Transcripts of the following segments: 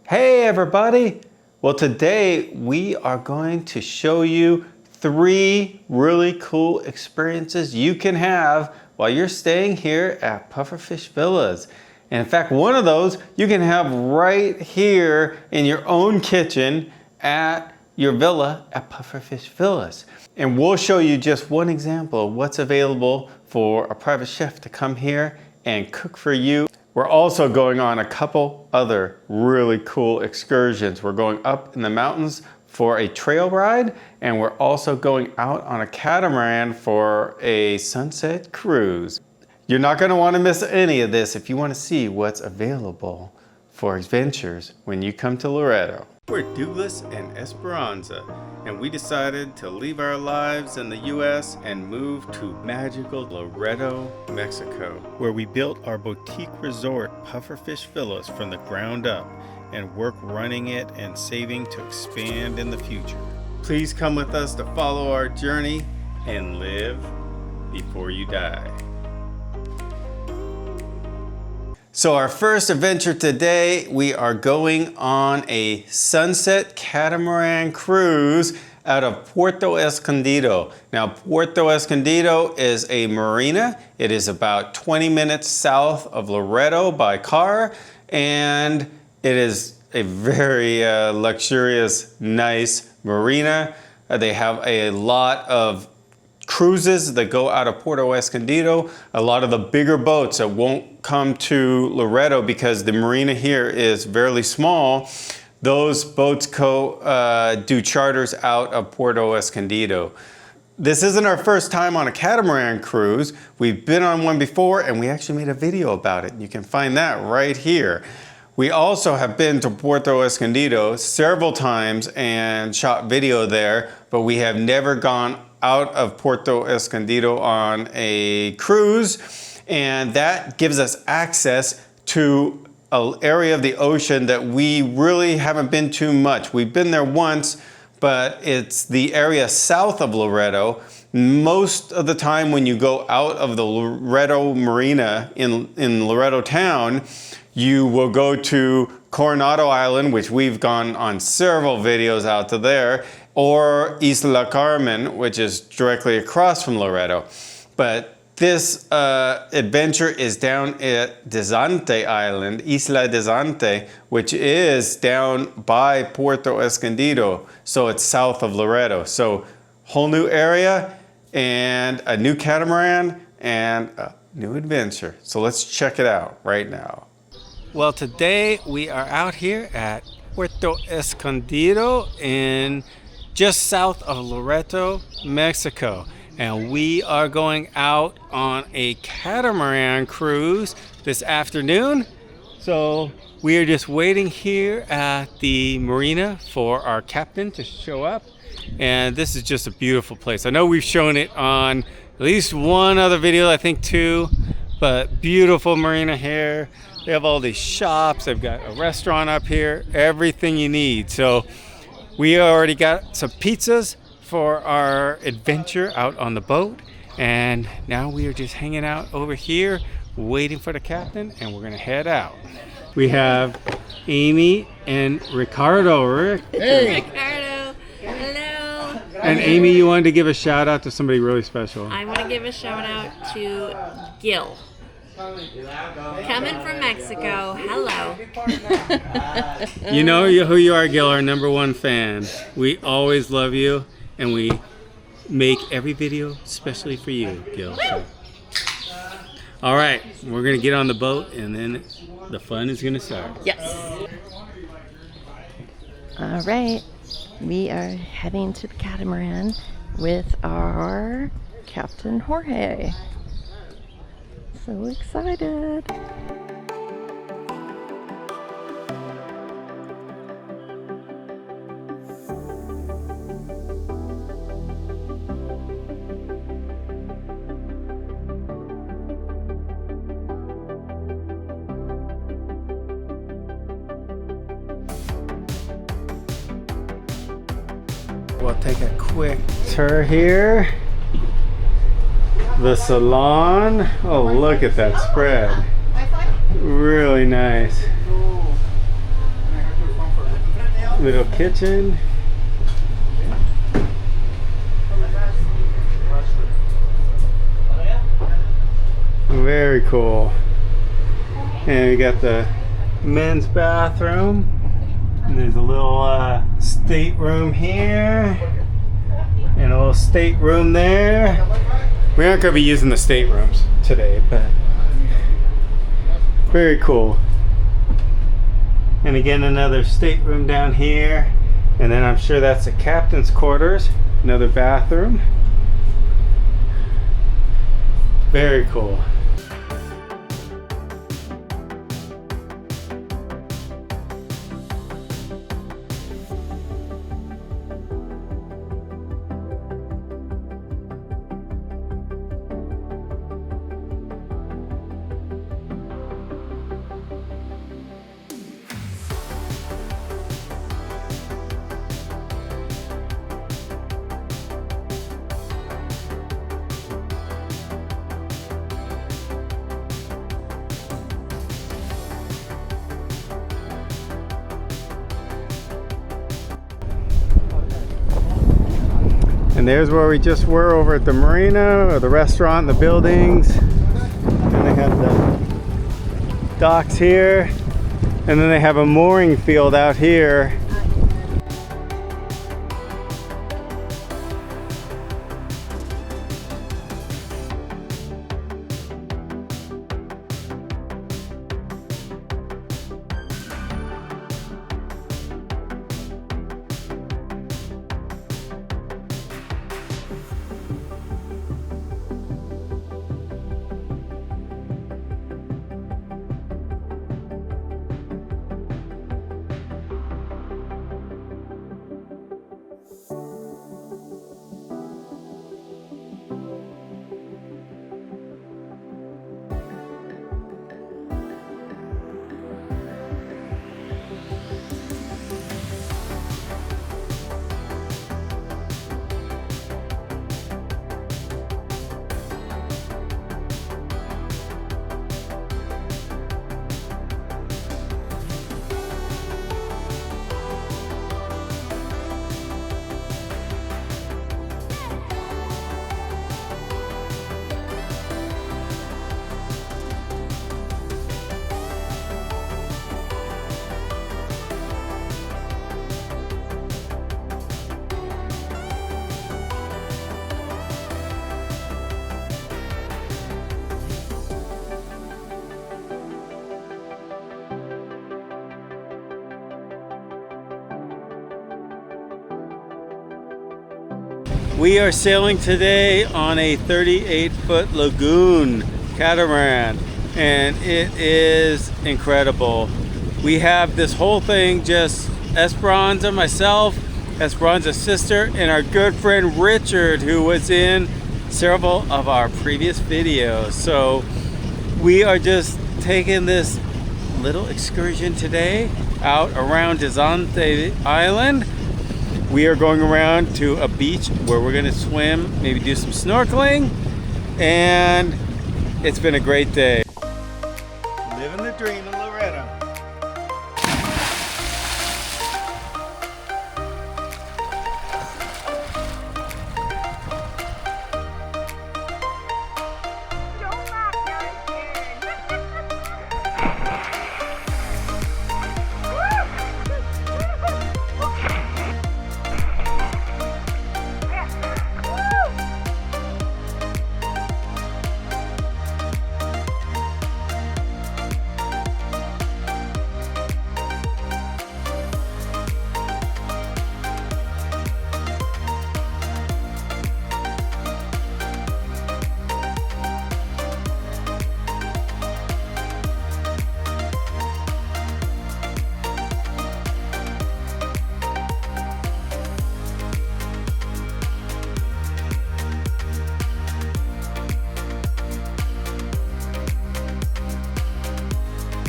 Hey everybody! Well, today we are going to show you 3 really cool experiences you can have while you're staying here at Pufferfish Villas. And in fact, one of those you can have right here in your own kitchen at your villa at Pufferfish Villas. And we'll show you just one example of what's available for a private chef to come here and cook for you. We're also going on a couple other really cool excursions. We're going up in the mountains for a trail ride, and we're also going out on a catamaran for a sunset cruise. You're not going to want to miss any of this if you want to see what's available for adventures when you come to Loreto. We're Douglas and Esperanza, and we decided to leave our lives in the US and move to magical Loreto, Mexico, where we built our boutique resort Pufferfish Villas from the ground up and work running it and saving to expand in the future. Please come with us to follow our journey and live before you die. So our first adventure today, we are going on a sunset catamaran cruise out of Puerto Escondido. Now, Puerto Escondido is a marina. It is about 20 minutes south of Loreto by car, and it is a very luxurious, nice marina. They have a lot of cruises that go out of Puerto Escondido, a lot of the bigger boats that won't come to Loreto because the marina here is fairly small. Those boats do charters out of Puerto Escondido. This isn't our first time on a catamaran cruise. We've been on one before and we actually made a video about it. You can find that right here. We also have been to Puerto Escondido several times and shot video there, but we have never gone out of Puerto Escondido on a cruise, and that gives us access to an area of the ocean that we really haven't been to much. We've been there once, but it's the area south of Loreto. Most of the time when you go out of the Loreto Marina in Loreto town, you will go to Coronado Island, which we've gone on several videos out to there, or Isla Carmen, which is directly across from Loreto. But this adventure is down at Desante Island, Isla Desante, which is down by Puerto Escondido. So it's south of Loreto. So whole new area and a new catamaran and a new adventure. So let's check it out right now. Well, today we are out here at Puerto Escondido in just south of Loreto, Mexico. And we are going out on a catamaran cruise this afternoon. So we are just waiting here at the marina for our captain to show up. And this is just a beautiful place. I know we've shown it on at least one other video, I think 2, but beautiful marina here. They have all these shops. They've got a restaurant up here, everything you need. So we already got some pizzas for our adventure out on the boat. And now we are just hanging out over here, waiting for the captain, and we're gonna head out. We have Amy and Ricardo. Hey! Ricardo, hello. And Amy, you wanted to give a shout out to somebody really special. I want to give a shout out to Gil. Coming from Mexico, hello. You know who you are, Gil, our #1 fan. We always love you, and we make every video especially for you, Gil. So. All right, we're gonna get on the boat, and then the fun is gonna start. Yes. All right, we are heading to the catamaran with our Captain Jorge. So excited. We'll take a quick tour here. The salon. Oh, look at that spread. Really nice. Little kitchen. Very cool. And we got the men's bathroom. And there's a little stateroom here. And a little stateroom there. We aren't going to be using the staterooms today, but very cool. And again, another stateroom down here. And then I'm sure that's the captain's quarters. Another bathroom. Very cool. And there's where we just were over at the marina, or the restaurant, the buildings. And they have the docks here. And then they have a mooring field out here. We are sailing today on a 38-foot lagoon catamaran, and it is incredible. We have this whole thing, just Esperanza, myself, Esperanza's sister, and our good friend Richard, who was in several of our previous videos. So we are just taking this little excursion today out around Desante Island. We are going around to a beach where we're going to swim, maybe do some snorkeling, and it's been a great day. Living the dream in Loretto.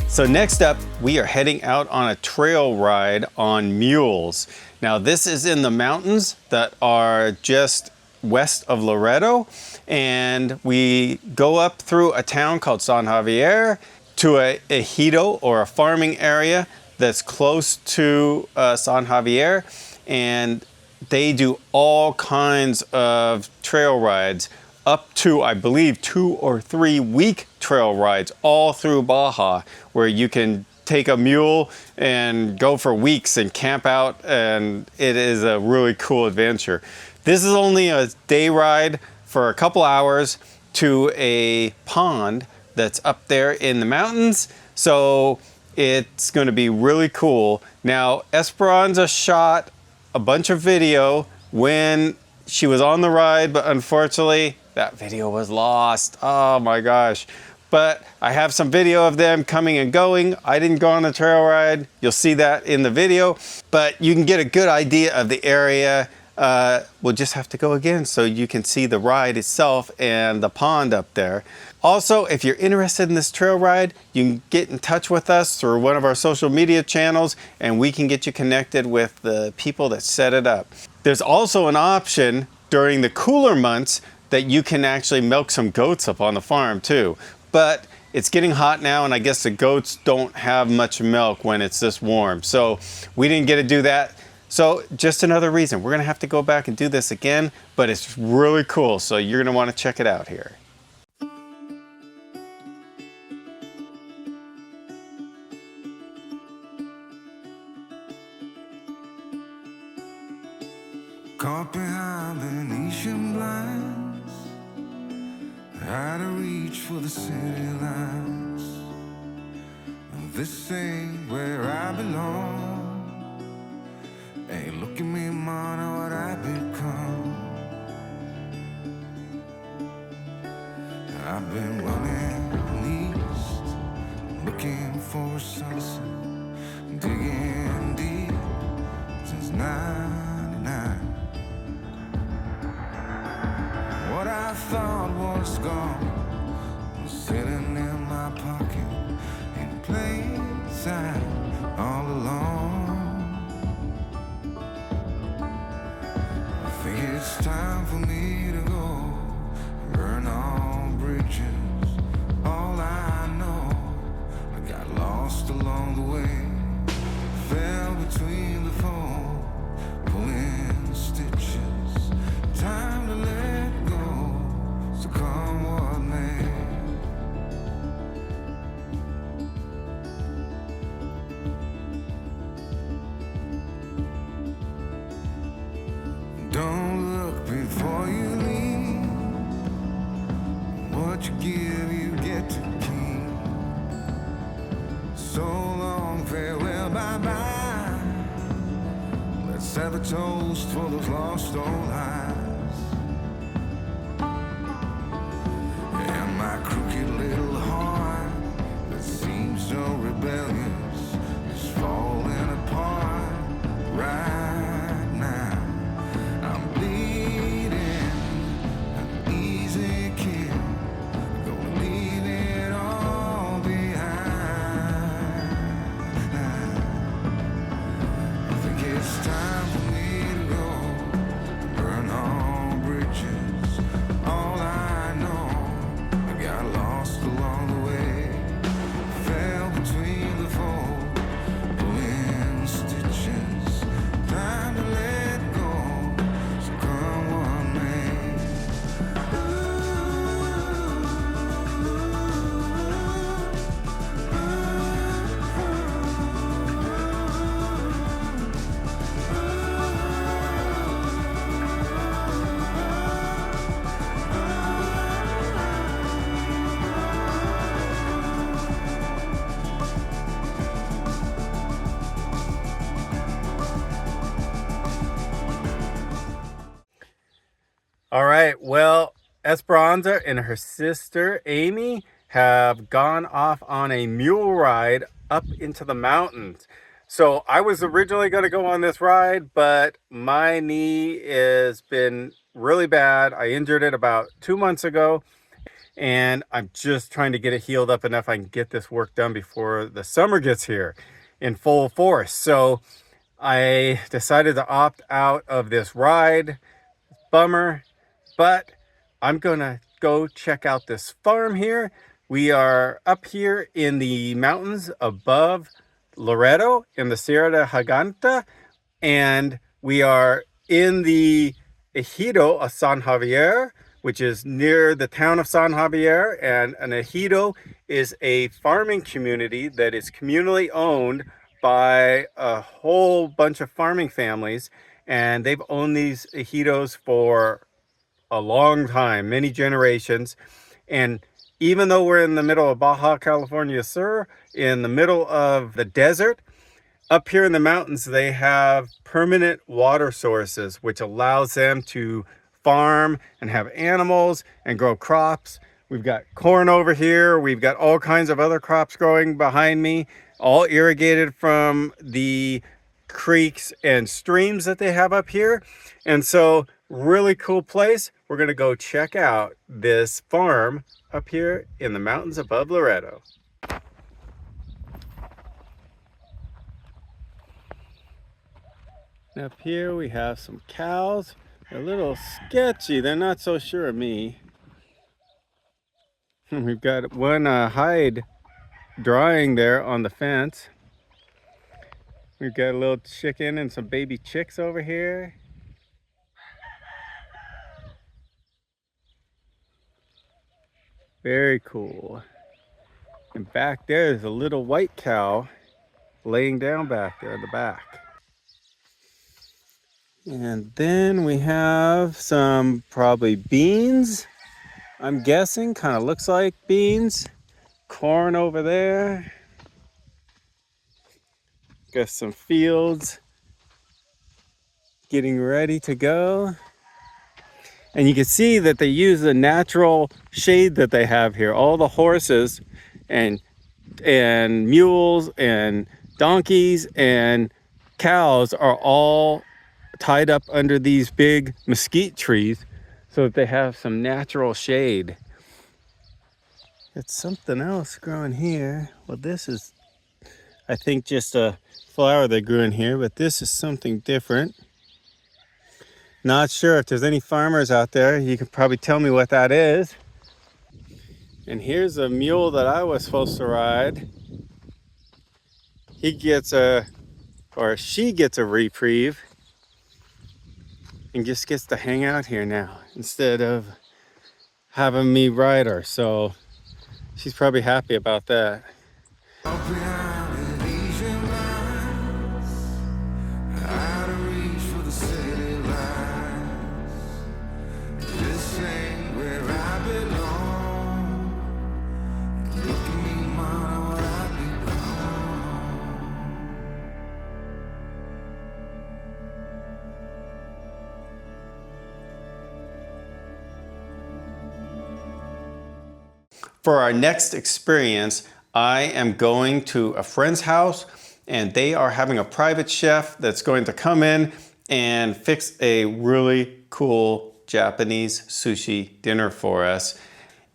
So next up, we are heading out on a trail ride on mules. Now this is in the mountains that are just west of Loretto, and we go up through a town called San Javier to a ejido, or a farming area. that's close to San Javier, and they do all kinds of trail rides up to, I believe, 2 or 3 week trail rides all through Baja, where you can take a mule and go for weeks and camp out, and it is a really cool adventure. This is only a day ride for a couple hours to a pond that's up there in the mountains, so it's going to be really cool. Now, Esperanza shot a bunch of video when she was on the ride, but unfortunately that video was lost. Oh my gosh. But I have some video of them coming and going. I didn't go on the trail ride. You'll see that in the video, but you can get a good idea of the area. We'll just have to go again so you can see the ride itself and the pond up there. Also, if you're interested in this trail ride, you can get in touch with us through one of our social media channels, and we can get you connected with the people that set it up. There's also an option during the cooler months that you can actually milk some goats up on the farm too. But it's getting hot now, and I guess the goats don't have much milk when it's this warm. So we didn't get to do that. So just another reason. We're gonna have to go back and do this again, but it's really cool. So you're gonna wanna check it out here. Caught behind Venetian blinds, out of reach for the city lights. This ain't where I belong. Hey, look at me, man, what I've become. I've been running east, looking for a sunset, digging deep since '99. What I thought was gone was sitting in my pocket in plain sight all along. I think it's time for me to go, burn all bridges. All I know, I got lost along the way, fell between the foam, pulling stitches. Time to let go, so come what may. Don't look before you leave. What you give, you get to keep. So long, farewell, bye-bye. Let's have a toast for those lost old eyes. And my crooked little heart that seems so rebellious is falling apart right now. I'm bleeding, an easy kill, gonna leave it all behind. I think it's time for me to go, burn all bridges. All I know, I got lost along the way, fell between the fold, pulling stitches. Time to let go, so come what may. All right, well, Esperanza and her sister Amy have gone off on a mule ride up into the mountains. So I was originally going to go on this ride, but my knee has been really bad. I injured it about 2 months ago, and I'm just trying to get it healed up enough I can get this work done before the summer gets here in full force. So I decided to opt out of this ride. Bummer. But I'm gonna go check out this farm here. We are up here in the mountains above Loreto in the Sierra de Giganta, and we are in the ejido of San Javier, which is near the town of San Javier. And an ejido is a farming community that is communally owned by a whole bunch of farming families, and they've owned these ejidos for a long time, many generations. And even though we're in the middle of Baja California Sur, in the middle of the desert, up here in the mountains, they have permanent water sources, which allows them to farm and have animals and grow crops. We've got corn over here. We've got all kinds of other crops growing behind me, all irrigated from the creeks and streams that they have up here. And so, really cool place. We're going to go check out this farm up here in the mountains above Loreto. Up here we have some cows. They're a little sketchy. They're not so sure of me. We've got one hide drying there on the fence. We've got a little chicken and some baby chicks over here. Very cool. And back there is a little white cow laying down back there in the back. And then we have some probably beans. I'm guessing, kind of looks like beans. Corn over there. Got some fields getting ready to go. And you can see that they use the natural shade that they have here. All the horses and mules and donkeys and cows are all tied up under these big mesquite trees so that they have some natural shade. It's something else growing here. Well, this is, I think, just a flower that grew in here, but this is something different. Not sure if there's any farmers out there. You could probably tell me what that is. And here's a mule that I was supposed to ride. He gets she gets a reprieve and just gets to hang out here now instead of having me ride her. So she's probably happy about that. For our next experience, I am going to a friend's house, and they are having a private chef that's going to come in and fix a really cool Japanese sushi dinner for us.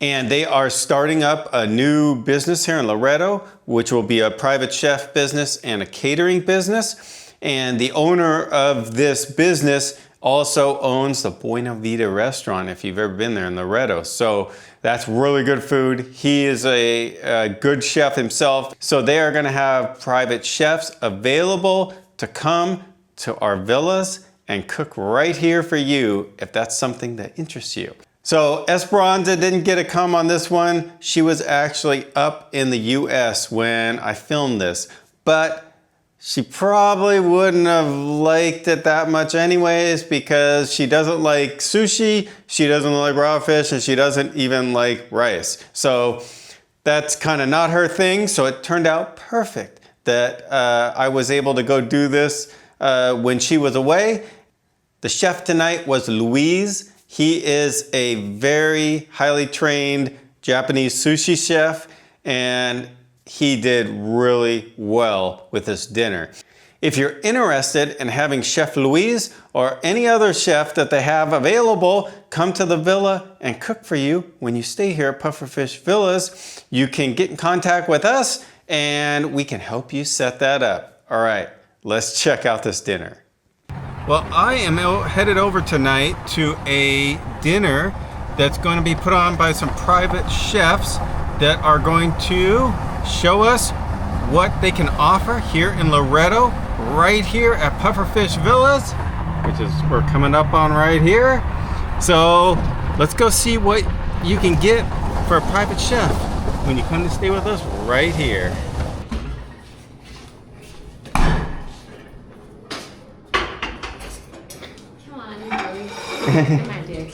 And they are starting up a new business here in Loreto, which will be a private chef business and a catering business. And the owner of this business also owns the Buena Vida restaurant, if you've ever been there in Loreto. So that's really good food. He is a good chef himself. So they are gonna have private chefs available to come to our villas and cook right here for you if that's something that interests you. So Esperanza didn't get to come on this one. She was actually up in the US when I filmed this, but she probably wouldn't have liked it that much anyways, because she doesn't like sushi, she doesn't like raw fish, and she doesn't even like rice. So that's kind of not her thing. So it turned out perfect that I was able to go do this when she was away. The chef tonight was Luis. He is a very highly trained Japanese sushi chef, and he did really well with this dinner. If you're interested in having Chef Luis or any other chef that they have available come to the villa and cook for you when you stay here at Pufferfish Villas, you can get in contact with us and we can help you set that up. All right, let's check out this dinner. Well, I am headed over tonight to a dinner that's going to be put on by some private chefs that are going to show us what they can offer here in Loretto, right here at Pufferfish Villas, which is we're coming up on right here. So let's go see what you can get for a private chef when you come to stay with us right here. Come on, Joey. Come on, dear.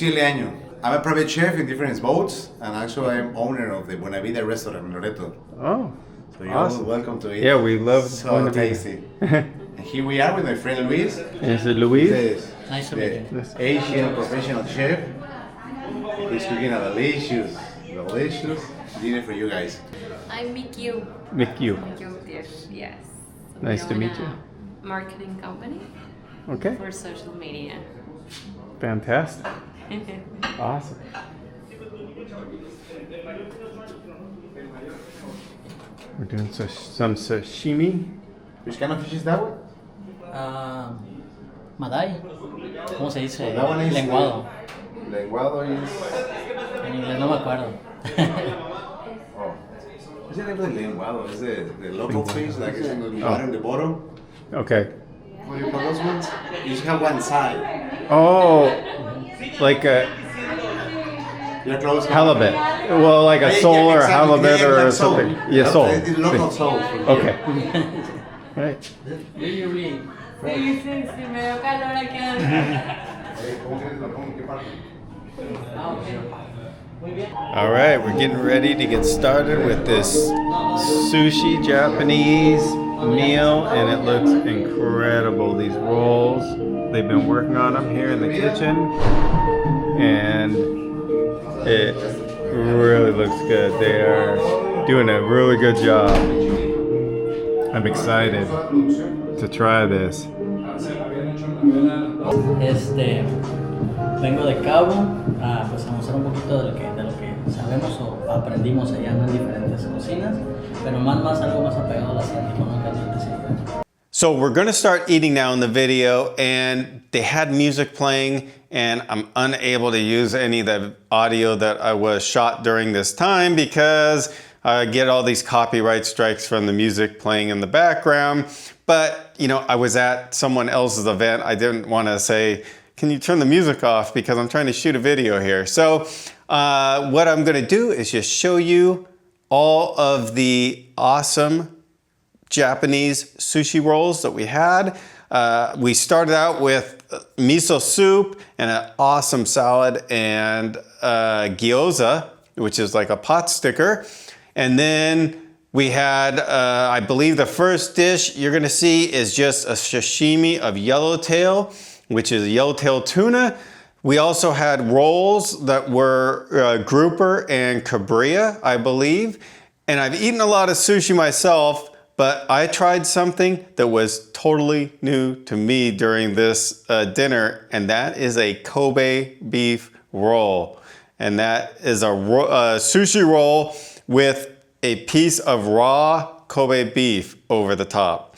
Año. I'm a private chef in different boats, and actually I'm owner of the Buena Vida restaurant in Loreto. Oh, So you're awesome. welcome to eat. Yeah, we love so Buena Vida. tasty. And here we are with my friend Luis. Is it Luis? This, Nice to the meet you. Asian professional chef. He's cooking a delicious dinner for you guys. I'm Mickey. Mickey. Mickey dish, yes. Nice to We meet own you. a marketing company Okay, for social media. fantastic. Awesome. We're doing some sashimi. Which kind of fish is that one? Maday. ¿Cómo se dice? That one is Lenguado. Lenguado is. En inglés no me acuerdo. Oh. What's the name of the lenguado? Is the local fish like is in the water in the bottom? Okay. What do you call those ones? You just have one side. Oh, like a You're close. halibut. Well, like a Yeah, sole or a exactly. halibut Yeah, or like something. sole. Yeah, sole. It's local sole. Okay. Right. Really. Sí, sí, sí, me dio calor aquí All right, we're getting ready to get started with this sushi Japanese meal, and it looks incredible. These rolls, they've been working on them here in the kitchen, and it really looks good. They are doing a really good job. I'm excited to try this. Vengo de Cabo pues a mostrar un poquito de lo que sabemos o aprendimos allá en diferentes cocinas, pero más algo más apegado al asiático, ¿no? Caliente siempre. So we're gonna start eating now in the video, and they had music playing, and I'm unable to use any of the audio that I was shot during this time because I get all these copyright strikes from the music playing in the background. But you know, I was at someone else's event. I didn't want to say, can you turn the music off, because I'm trying to shoot a video here. So what I'm gonna do is just show you all of the awesome Japanese sushi rolls that we had. We started out with miso soup and an awesome salad and gyoza, which is like a pot sticker. And then we had, I believe the first dish you're gonna see is just a sashimi of yellowtail, which is yellowtail tuna. We also had rolls that were grouper and cabiria, I believe. And I've eaten a lot of sushi myself, but I tried something that was totally new to me during this dinner, and that is a Kobe beef roll. And that is a sushi roll with a piece of raw Kobe beef over the top.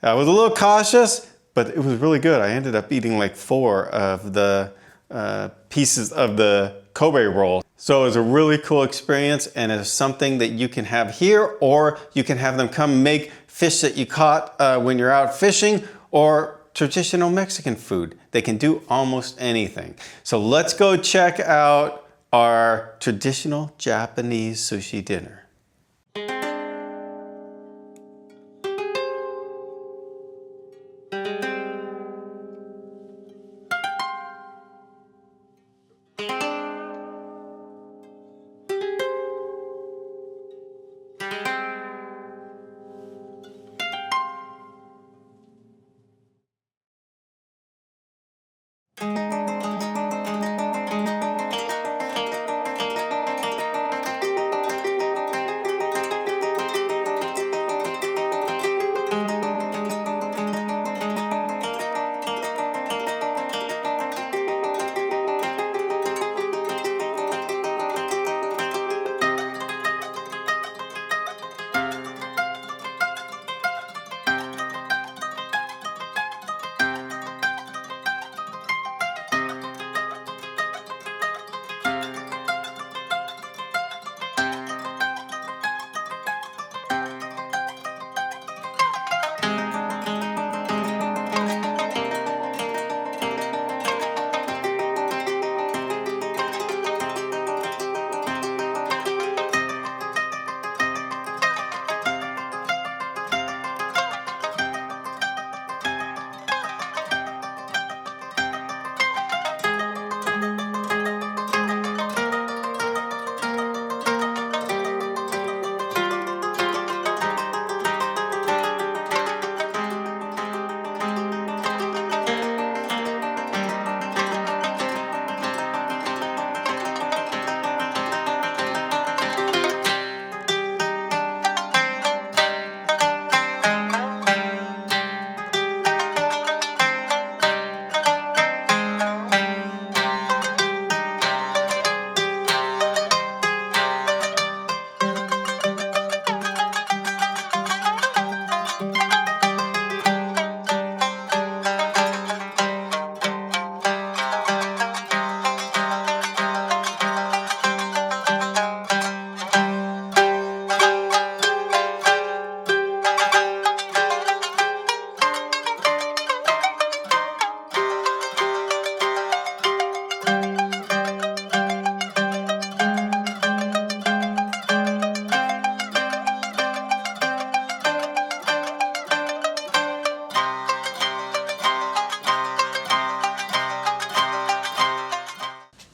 I was a little cautious, but it was really good. I ended up eating like 4 of the pieces of the Kobe roll. So it was a really cool experience, and it's something that you can have here, or you can have them come make fish that you caught when you're out fishing, or traditional Mexican food. They can do almost anything. So let's go check out our traditional Japanese sushi dinner.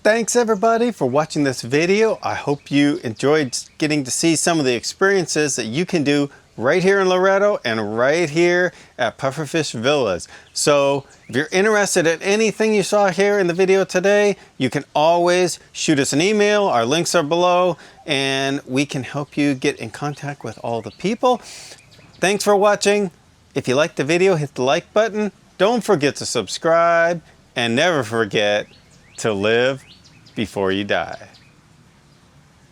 Thanks everybody for watching this video. I hope you enjoyed getting to see some of the experiences that you can do right here in Loretto and right here at Pufferfish Villas. So if you're interested in anything you saw here in the video today, you can always shoot us an email. Our links are below and we can help you get in contact with all the people. Thanks for watching. If you liked the video, hit the like button. Don't forget to subscribe and never forget to live before you die.